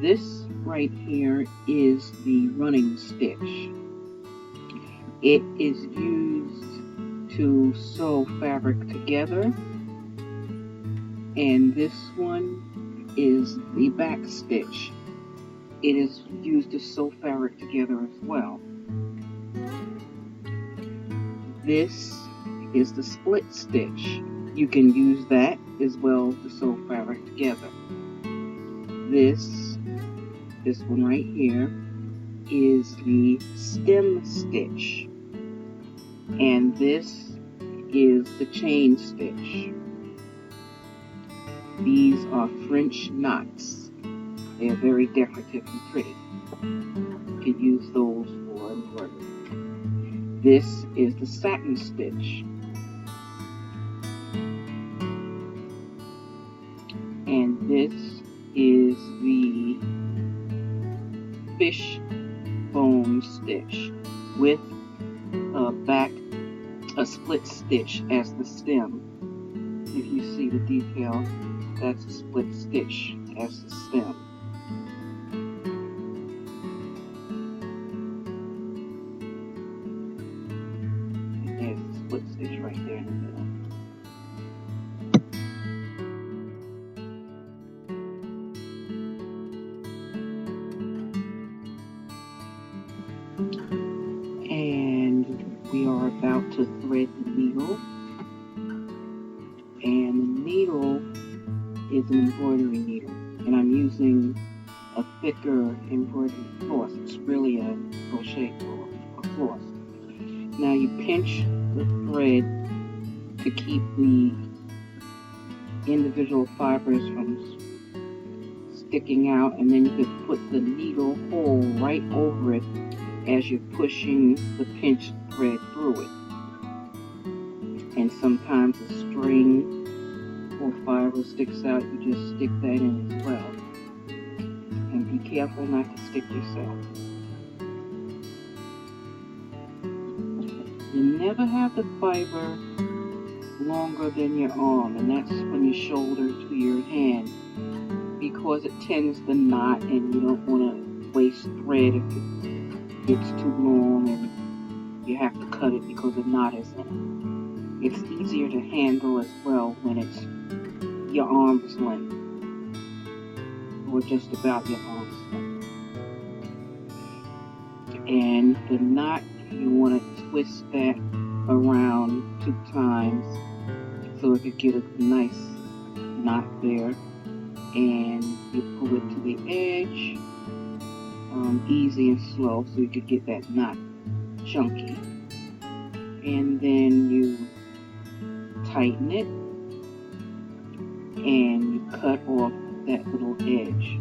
This right here is the running stitch. It is used to sew fabric together, and this one is the back stitch. It is used to sew fabric together as well. This is the split stitch. You can use that as well to sew fabric together. This one right here is the stem stitch, and this is the chain stitch. These are French knots. They are very decorative and pretty. You can use those for embroidery. This is the satin stitch, and this is the fish bone stitch with a split stitch as the stem. If you see the detail, that's a split stitch as the stem. And there's the split stitch right there in the middle. And we are about to thread the needle, and the needle is an embroidery needle, and I'm using a thicker embroidery floss. It's really a crochet floss. Now you pinch the thread to keep the individual fibers from sticking out, and then you can put the needle hole right over it as you're pushing the pinched thread through it. And sometimes a string or fiber sticks out, you just stick that in as well. And be careful not to stick yourself. You never have the fiber longer than your arm, and that's from your shoulder to your hand, because it tends to knot and you don't want to waste thread if it gets too long and you have to cut it because the knot is in it. It's easier to handle as well when it's your arm's length, or just about your arm's length. And the knot, you want to twist that around 2 times so it could get a nice knot there, and you pull it to the edge, easy and slow, so you could get that knot chunky, and then you tighten it and you cut off that little edge.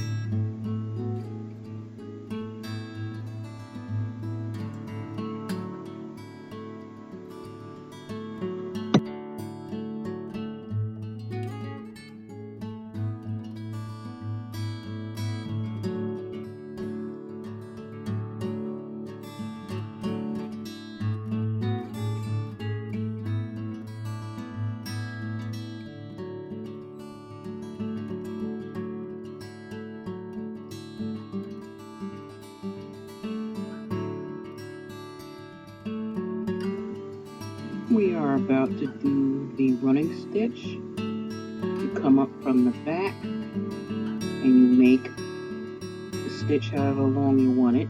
We are about to do the running stitch. You come up from the back and you make the stitch however long you want it,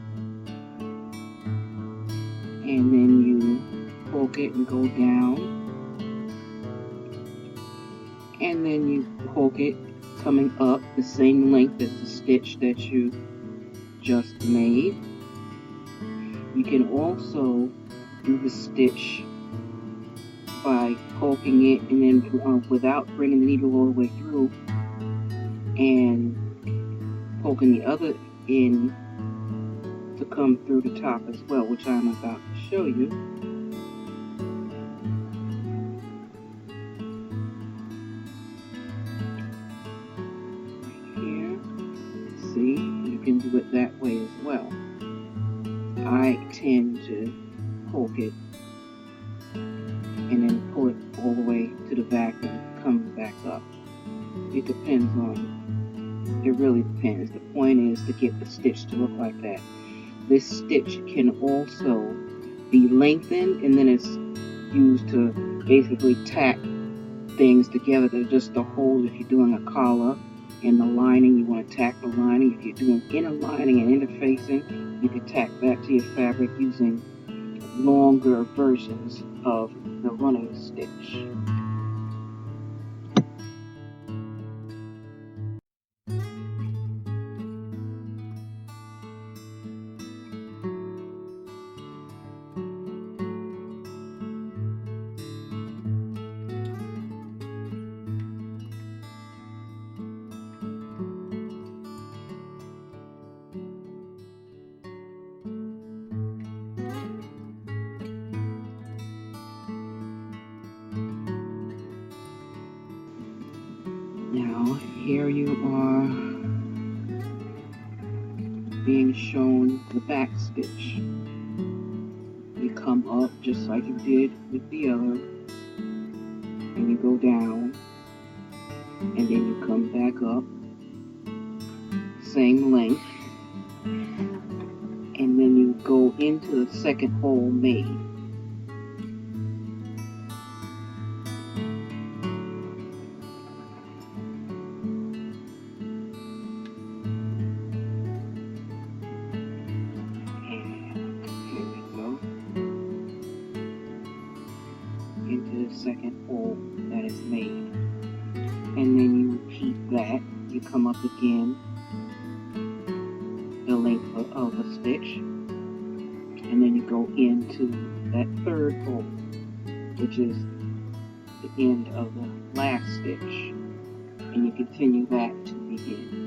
and then you poke it and go down, and then you poke it coming up the same length as the stitch that you just made. You can also do the stitch by poking it and then without bringing the needle all the way through, and poking the other end to come through the top as well, which I'm about to show you. Right here, see, you can do it that way as well. I tend to poke it and then pull it all the way to the back and come back up. It depends on It really depends. The point is to get the stitch to look like that. This stitch can also be lengthened, and then it's used to basically tack things together. They're just the holes if you're doing a collar, and the lining, you want to tack the lining. If you're doing inner lining and interfacing, you can tack that to your fabric using longer versions of the running stitch. Now, here you are being shown the back stitch. You come up just like you did with the other, and you go down, and then you come back up, same length, and then you go into the second hole made. Into the second hole that is made, and then you repeat that. You come up again the length of the stitch, and then you go into that third hole, which is the end of the last stitch, and you continue that to the end.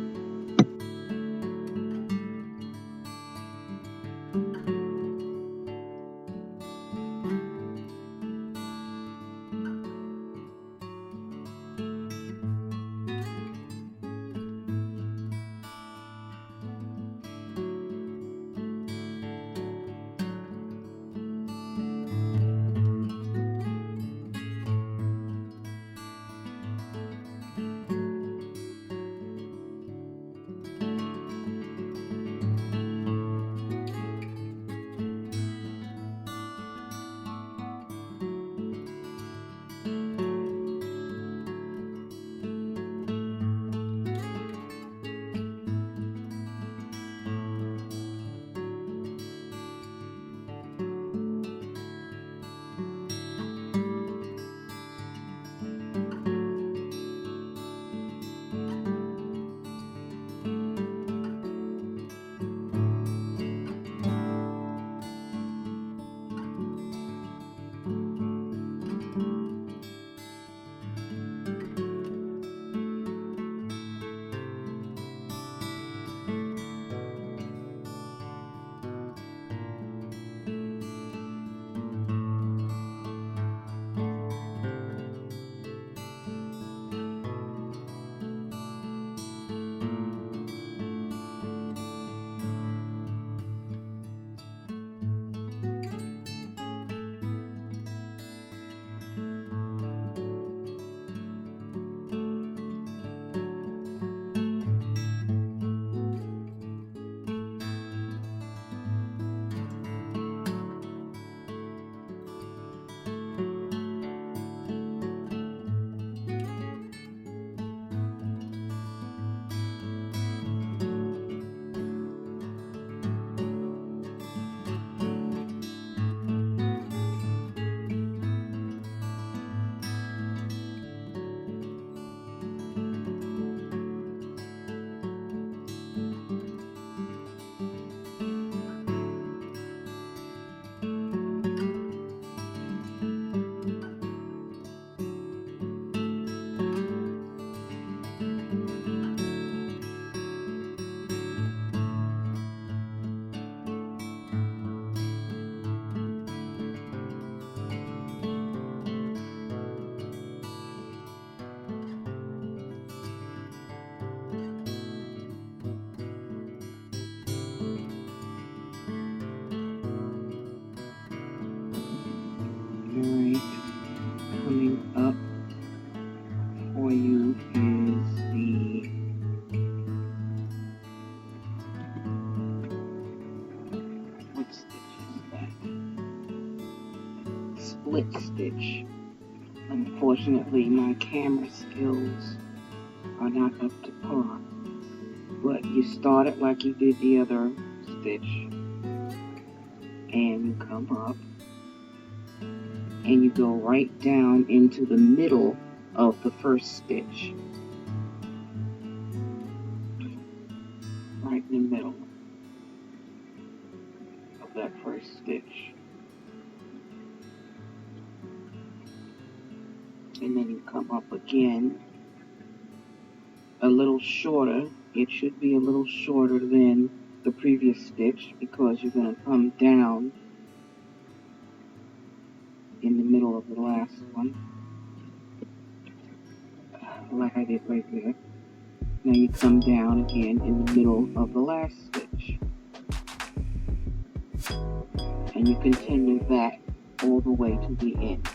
split stitch. Unfortunately, my camera skills are not up to par, but you start it like you did the other stitch, and you come up and you go right down into the middle of the first stitch, right in the middle of that first stitch, and then you come up again a little shorter. It should be a little shorter than the previous stitch because you're going to come down in the middle of the last one, like I did right there. Now you come down again in the middle of the last stitch, and you continue that all the way to the end.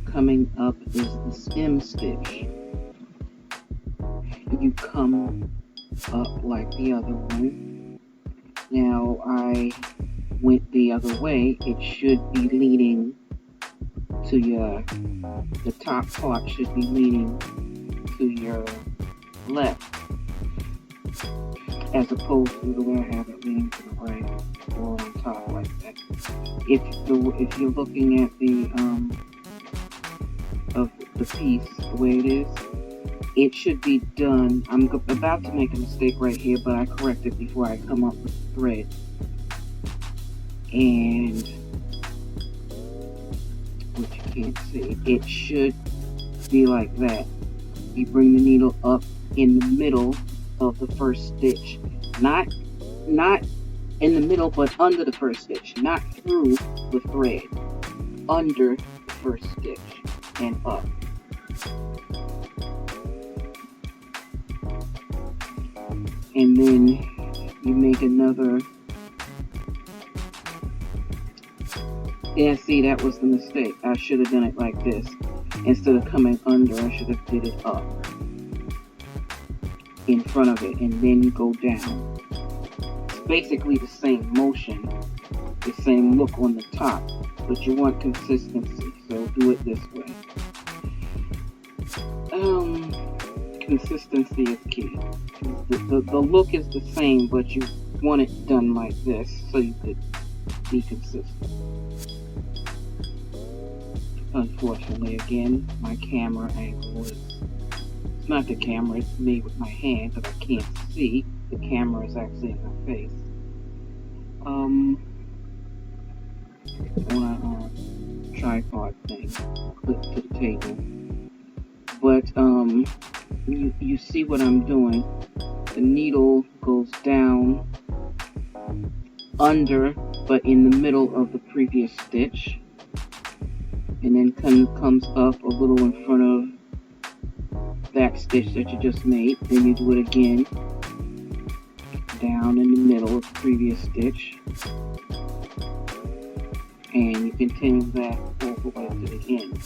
Coming up is the stem stitch. You come up like the other one. Now I went the other way, it should be leaning to the top part should be leaning to your left, as opposed to the way I have it leaning to the right or on top like that. If you're looking at the of the piece the way it is, it should be done. I'm about to make a mistake right here, but I correct it before I come up with the thread. And which you can't see, it should be like that. You bring the needle up in the middle of the first stitch, not in the middle, but under the first stitch, not through the thread, under the first stitch and up. And then you make another. Yeah, see, that was the mistake. I should have done it like this. Instead of coming under, I should have did it up in front of it, and then you go down. It's basically the same motion, the same look on the top, but you want consistency, so do it this way. Consistency is key. The look is the same, but you want it done like this so you could be consistent. Unfortunately, again, my camera angle is, it's not the camera, it's me with my hand that I can't see. The camera is actually in my face. On a tripod thing, clip to the table. But you see what I'm doing. The needle goes down under, but in the middle of the previous stitch. And then comes up a little in front of that stitch that you just made. Then you do it again, down in the middle of the previous stitch, and you continue that all the way to the end.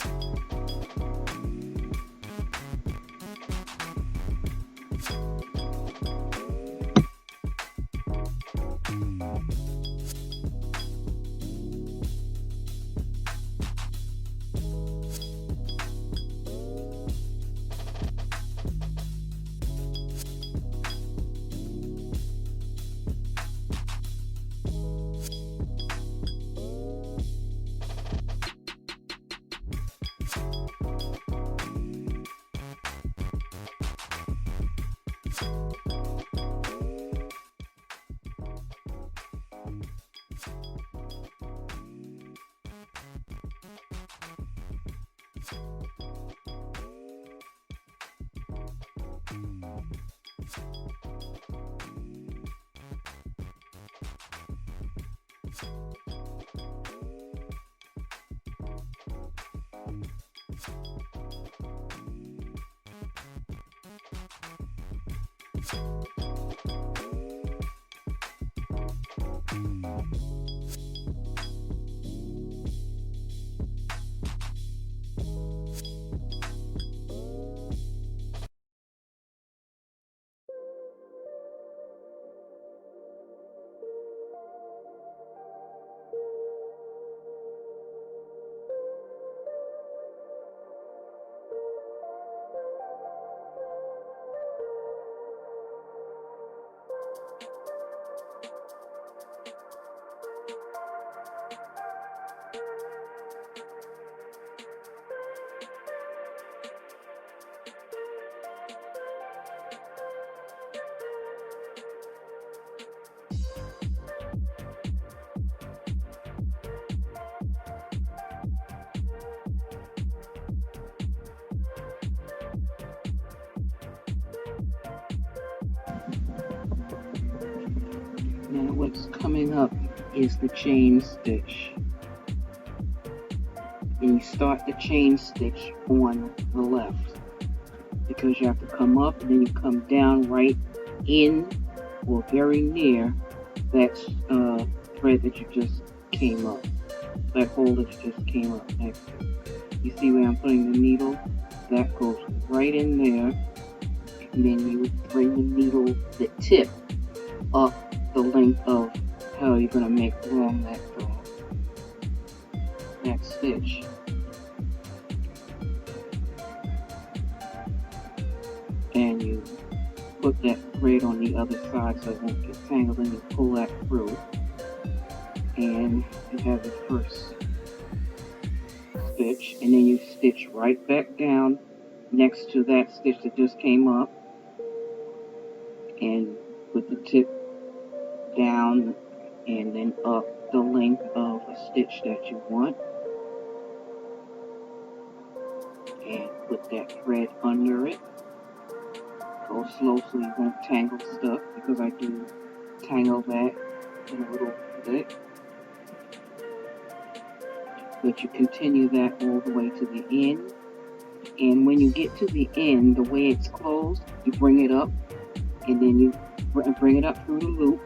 Now what's coming up is the chain stitch. And you start the chain stitch on the left, because you have to come up and then you come down right in or very near that thread that you just came up, that hole that you just came up next to. You see where I'm putting the needle? That goes right in there, and then you bring the needle, the tip, up the length of how you're going to make along that stitch. And you put that thread on the other side so it won't get tangled, and you pull that through, and you have the first stitch, and then you stitch right back down next to that stitch that just came up, and put the tip down and then up the length of a stitch that you want, and put that thread under it. Go slow so you won't tangle stuff, because I do tangle that in a little bit. But you continue that all the way to the end, and when you get to the end, the way it's closed, you bring it up, and then you bring it up through the loop,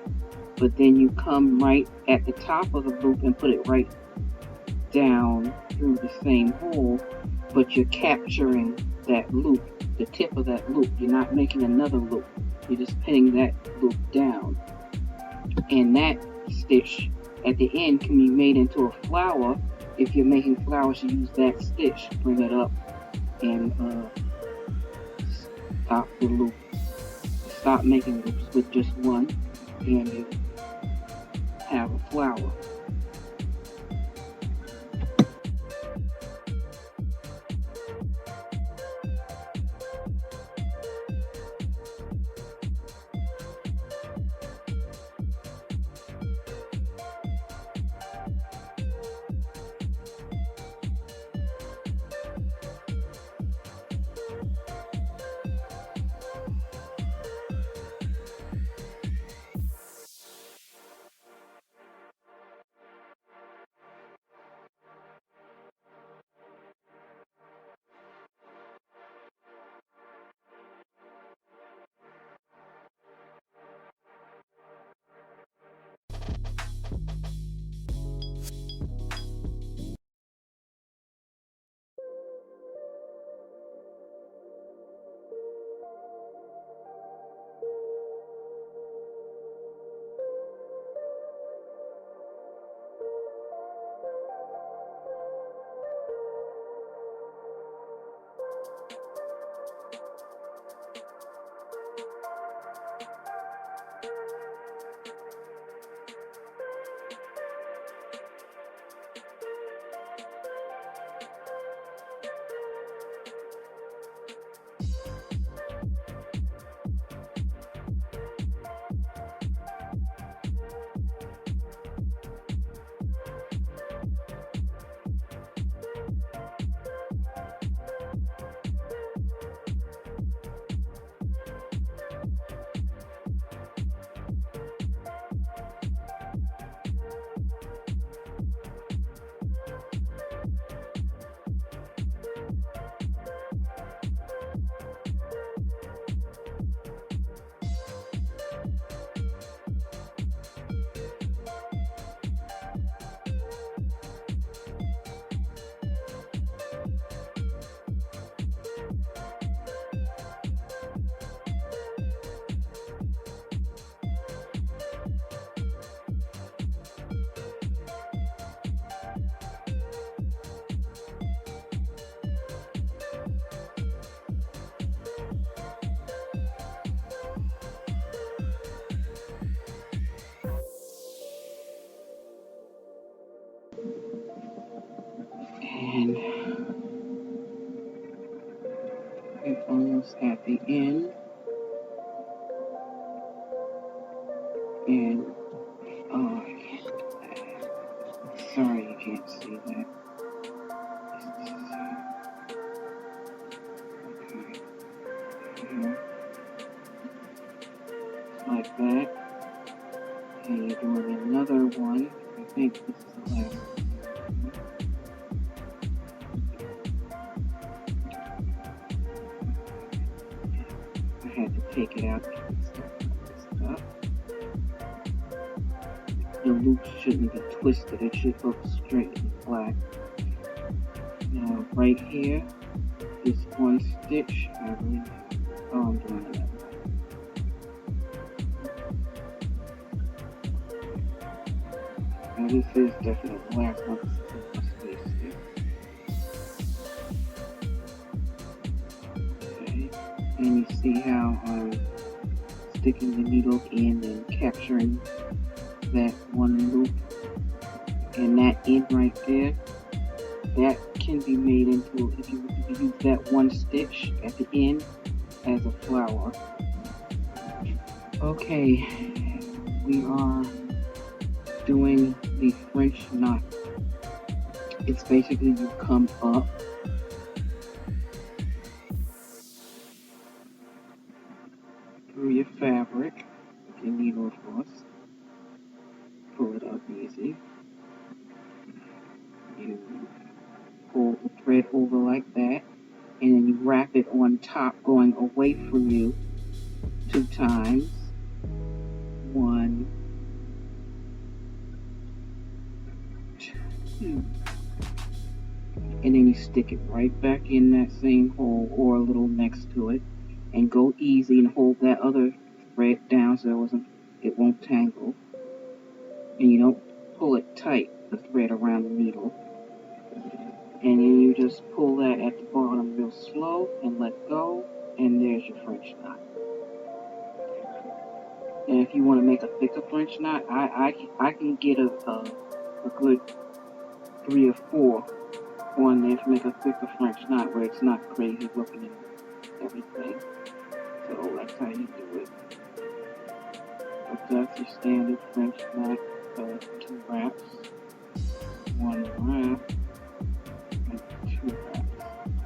but then you come right at the top of the loop and put it right down through the same hole, but you're capturing that loop, the tip of that loop. You're not making another loop, you're just pinning that loop down. And that stitch at the end can be made into a flower. If you're making flowers, you use that stitch, bring it up, and stop the loop. Stop making loops with just one, and you have a flower. And we're almost at the end, and oh, I can't, sorry you can't see that. Okay, here, like that, and you're doing another one. I think this is the last one. I had to take it out. The loop shouldn't be twisted, it should look straight and flat. Now right here is one stitch, I believe. Oh, I'm doing it that way. this is definitely the last one. Space there. Okay, and you see how I'm sticking the needle in and capturing that one loop, and that end right there, that can be made into, if you use that one stitch at the end as a flower. Okay, we are doing the French knot. It's basically you come up through your fabric, with your needle of course, pull it up easy. You pull the thread over like that, and then you wrap it on top going away from you 2 times. 1, 2. And then you stick it right back in that same hole or a little next to it, and go easy and hold that other thread down so it won't tangle. And you don't pull it tight, the thread around the needle. And then you just pull that at the bottom real slow and let go, and there's your French knot. And if you want to make a thicker French knot, I can get a good 3 or 4 on there to make a thicker French knot where it's not crazy looking and everything. So that's how you do it. But that's your standard French knot, 2 wraps, 1 wrap, and 2 wraps.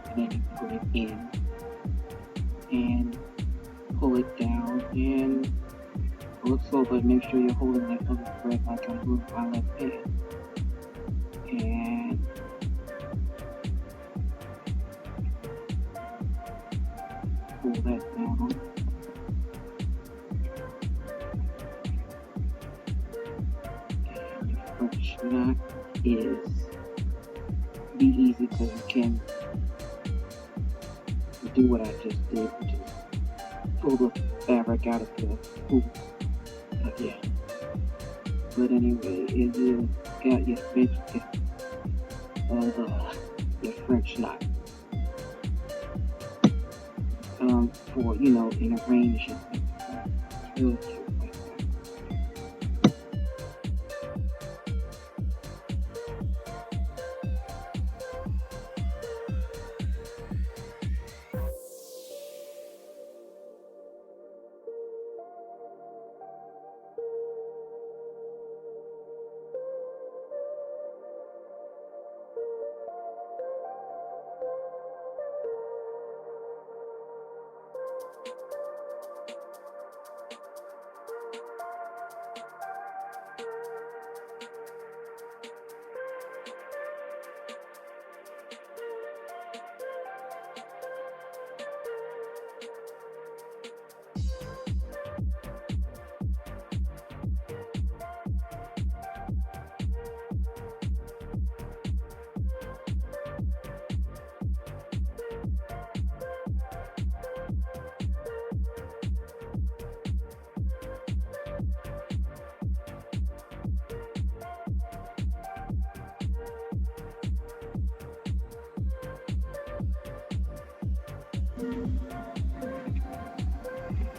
And then you put it in and pull it down and pull it slow, but make sure you're holding that other thread like I'm doing my left hand. And pull that down. And your French knot is be easy because you can do what I just did, which is pull the fabric out of the hoop again. But anyway, you got your French knot for, you know, in a range of things. It's really cute like that.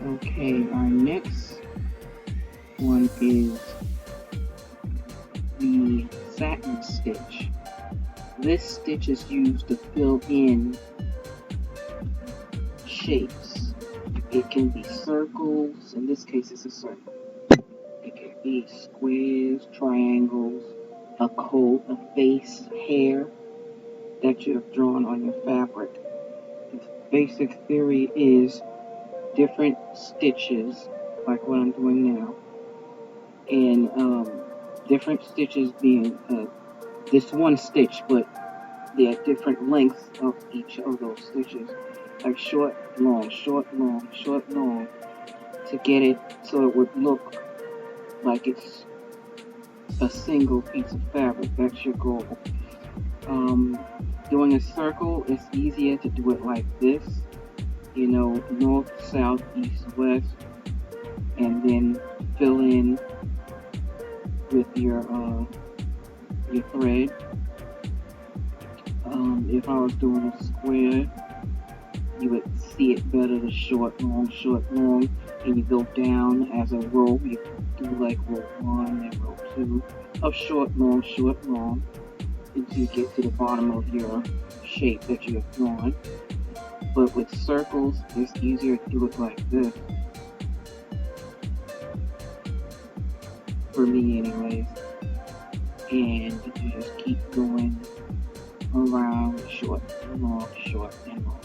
Okay, our next one is the satin stitch. This stitch is used to fill in shapes. It can be circles, in this case it's a circle. It can be squares, triangles, a coat, a face, hair that you have drawn on your fabric. The basic theory is different stitches, like what I'm doing now, and different stitches being this one stitch, but there are different lengths of each of those stitches, like short, long, short, long, short, long, to get it so it would look like it's a single piece of fabric. That's your goal. Doing a circle, it's easier to do it like this, you know, north, south, east, west, and then fill in with your your thread. If I was doing a square, you would see it better, the short, long, and you go down as a row. You do like row 1 and row 2 of short, long, until you get to the bottom of your shape that you have drawn. But with circles, it's easier to do it like this, for me anyways. And you just keep going around, short and long, short and long.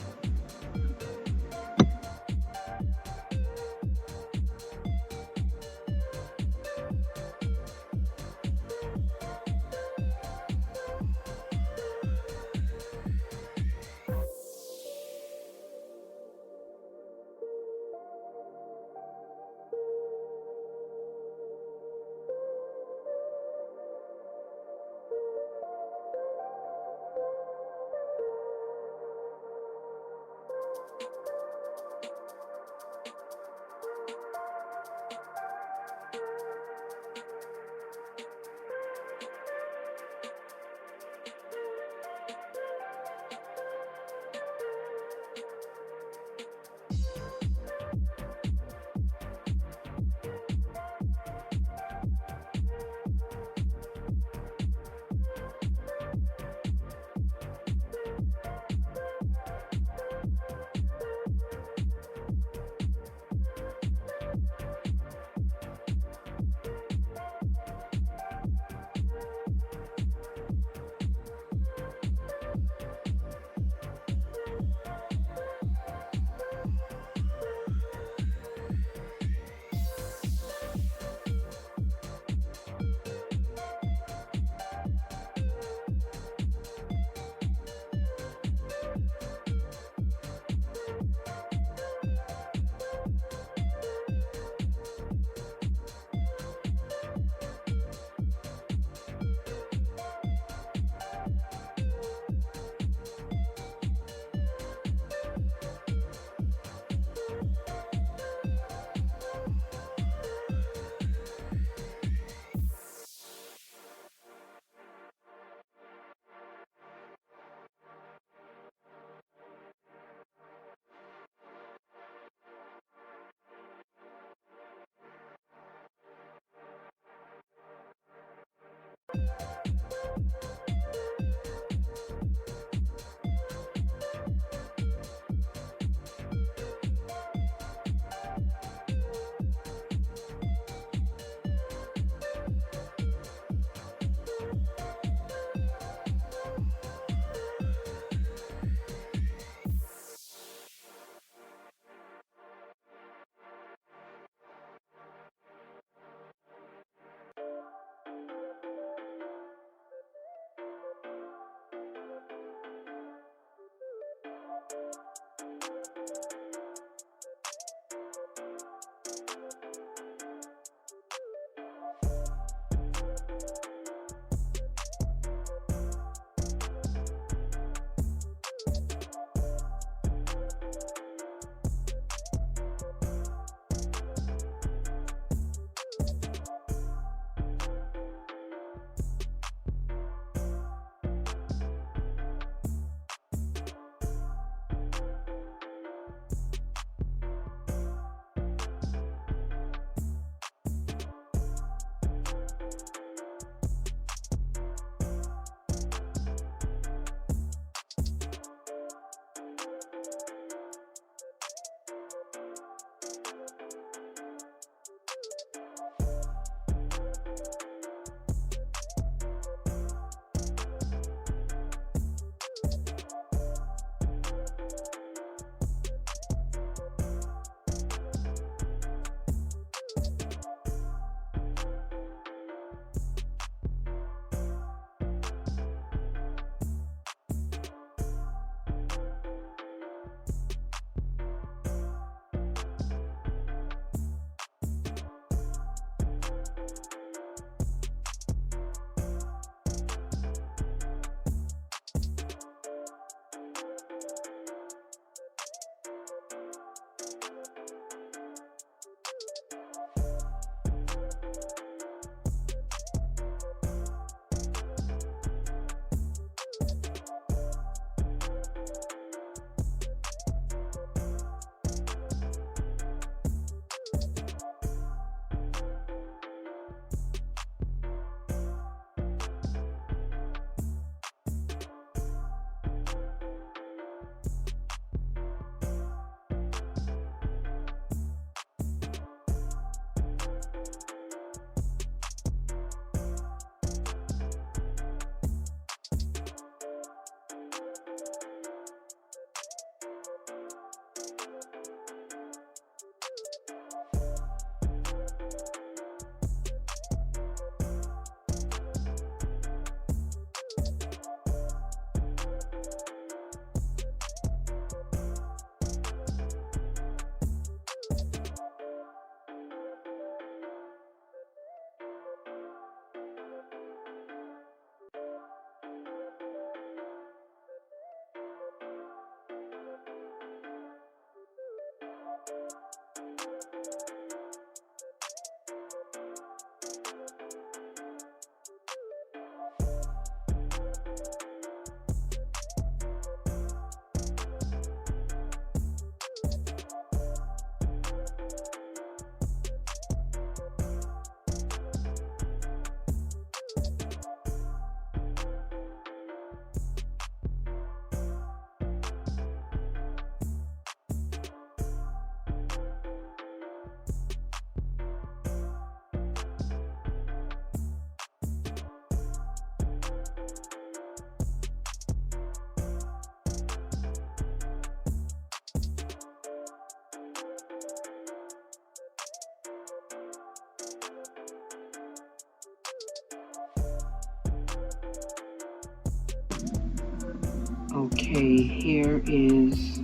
Okay, here is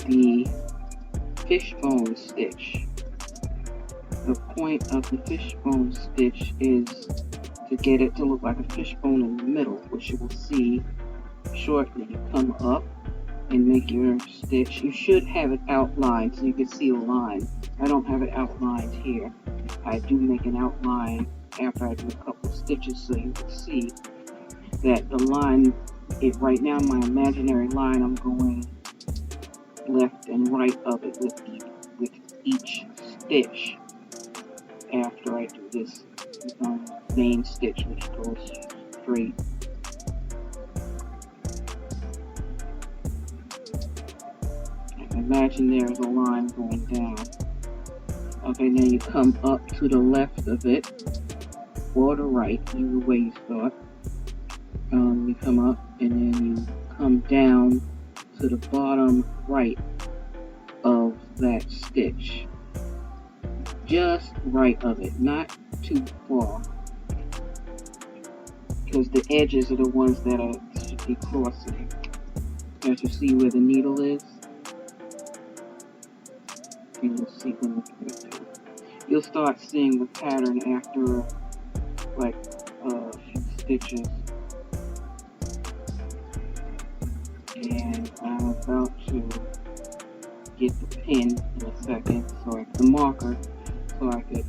the fishbone stitch. The point of the fishbone stitch is to get it to look like a fishbone in the middle, which you will see shortly. You come up and make your stitch. You should have it outlined so you can see the line. I don't have it outlined here. I do make an outline after I do a couple of stitches so you can see that the line, right now my imaginary line, I'm going left and right of it with each stitch after I do this main stitch, which goes straight. Imagine there's a line going down. Okay, then you come up to the left of it, or the right, either way you start. You come up and then you come down to the bottom right of that stitch. Just right of it, not too far, because the edges are the ones that should be crossing. As you see where the needle is, and you'll see when you'll start seeing the pattern after like a few stitches. And I'm about to get the pen in a second, so the marker, so I could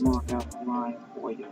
mark out the line for you.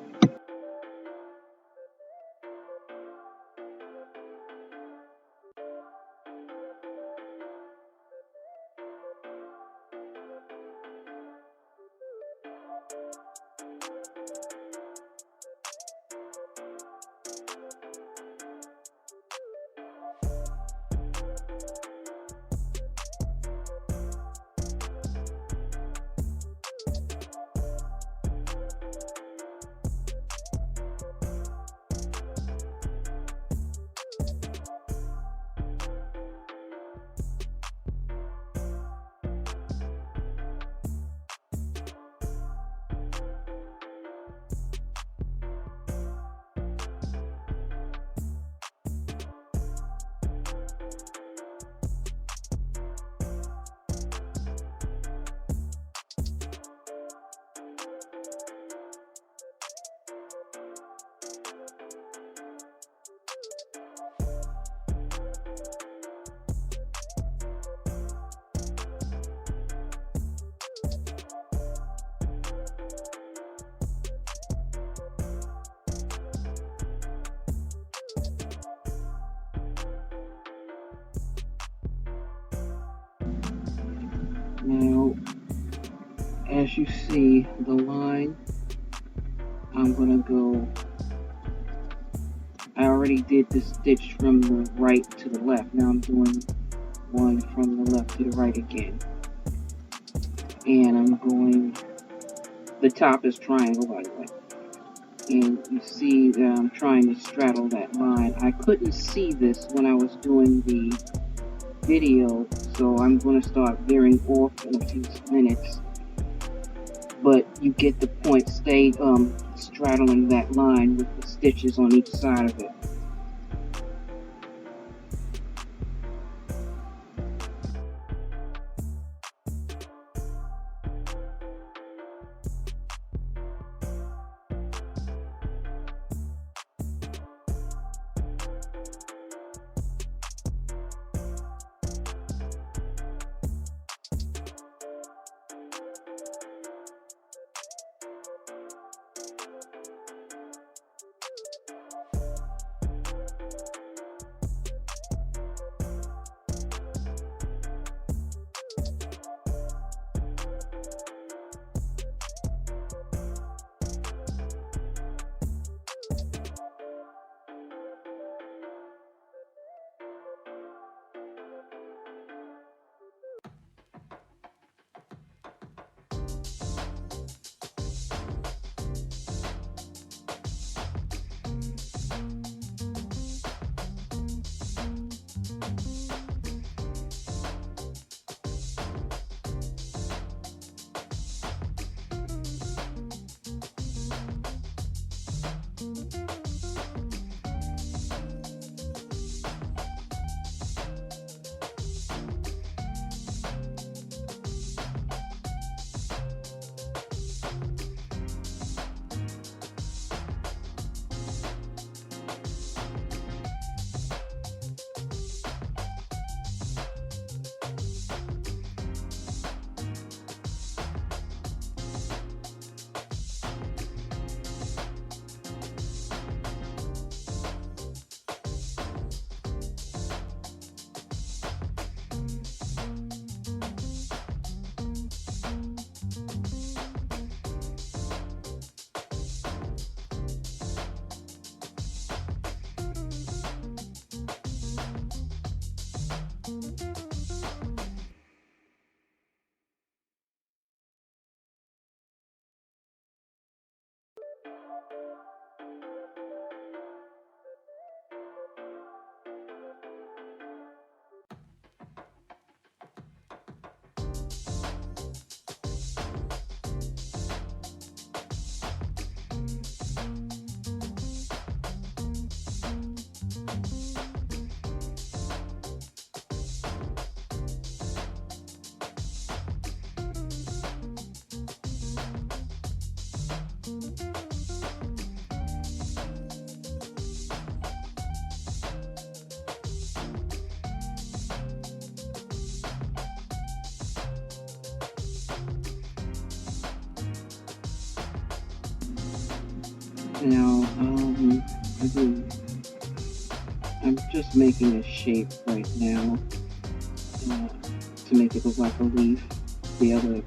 Now, as you see the line, I'm going to go, I already did the stitch from the right to the left. Now I'm doing one from the left to the right again. And I'm going, the top is triangle by the way. And you see that I'm trying to straddle that line. I couldn't see this when I was doing the video, so I'm going to start veering off in a few minutes. But you get the point. Stay straddling that line with the stitches on each side of it. Now, I'm just making a shape right now to make it look like a leaf. The other,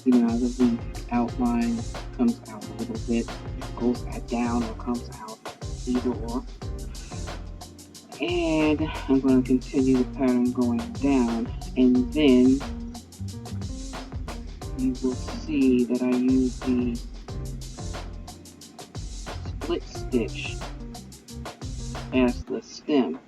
how the leaf outline comes out a little bit, goes down or comes out, either or. And I'm going to continue the pattern going down, and then you will see that I use the split stitch as the stem.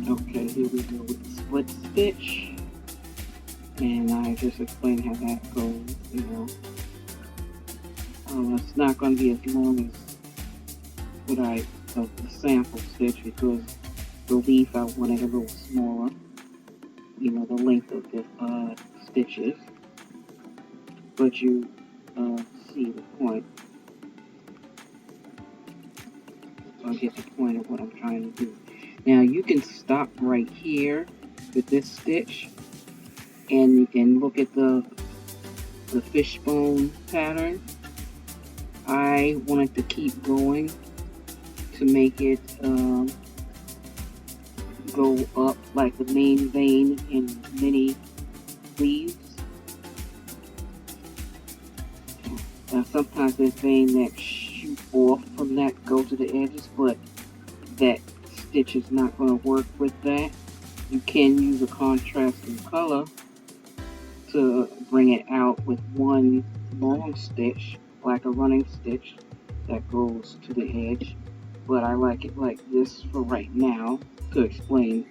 Okay, here we go with the split stitch, and I just explained how that goes, you know. It's not going to be as long as the sample stitch, because the leaf I wanted a little smaller, you know, the length of the stitches, but you see the point. I'll get the point of what I'm trying to do. Now you can stop right here with this stitch and look at the fishbone pattern. I wanted to keep going to make it go up like the main vein in many leaves. Now sometimes there's vein that shoot off from that, go to the edges, but that stitch is not going to work with that. You can use a contrasting color to bring it out with one long stitch, like a running stitch that goes to the edge, but I like it like this for right now to explain,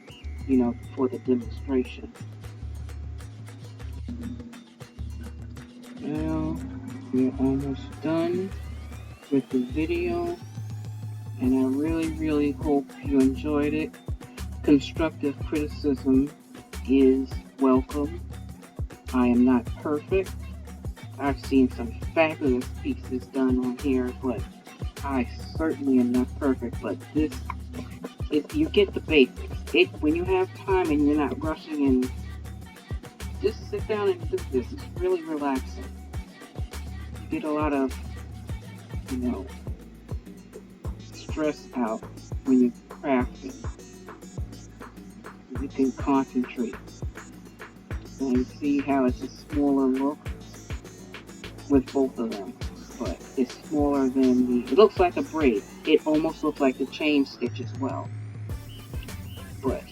you know, for the demonstration. Well, we're almost done with the video, and I really hope you enjoyed it. Constructive criticism is welcome. I am not perfect. I've seen some fabulous pieces done on here, but I certainly am not perfect. But this, if you get the basics, when you have time and you're not rushing, and just sit down and do this, it's really relaxing. You get a lot of, you know, stress out when you're crafting. You can concentrate. And you see how it's a smaller look with both of them, but it's smaller than it looks like a braid. It almost looks like the chain stitch as well. But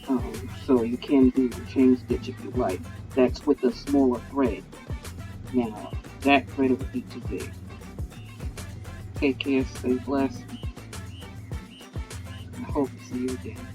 so you can do the chain stitch if you like. That's with a smaller thread. Now that thread would be too big. Take care, stay blessed. I hope to see you again.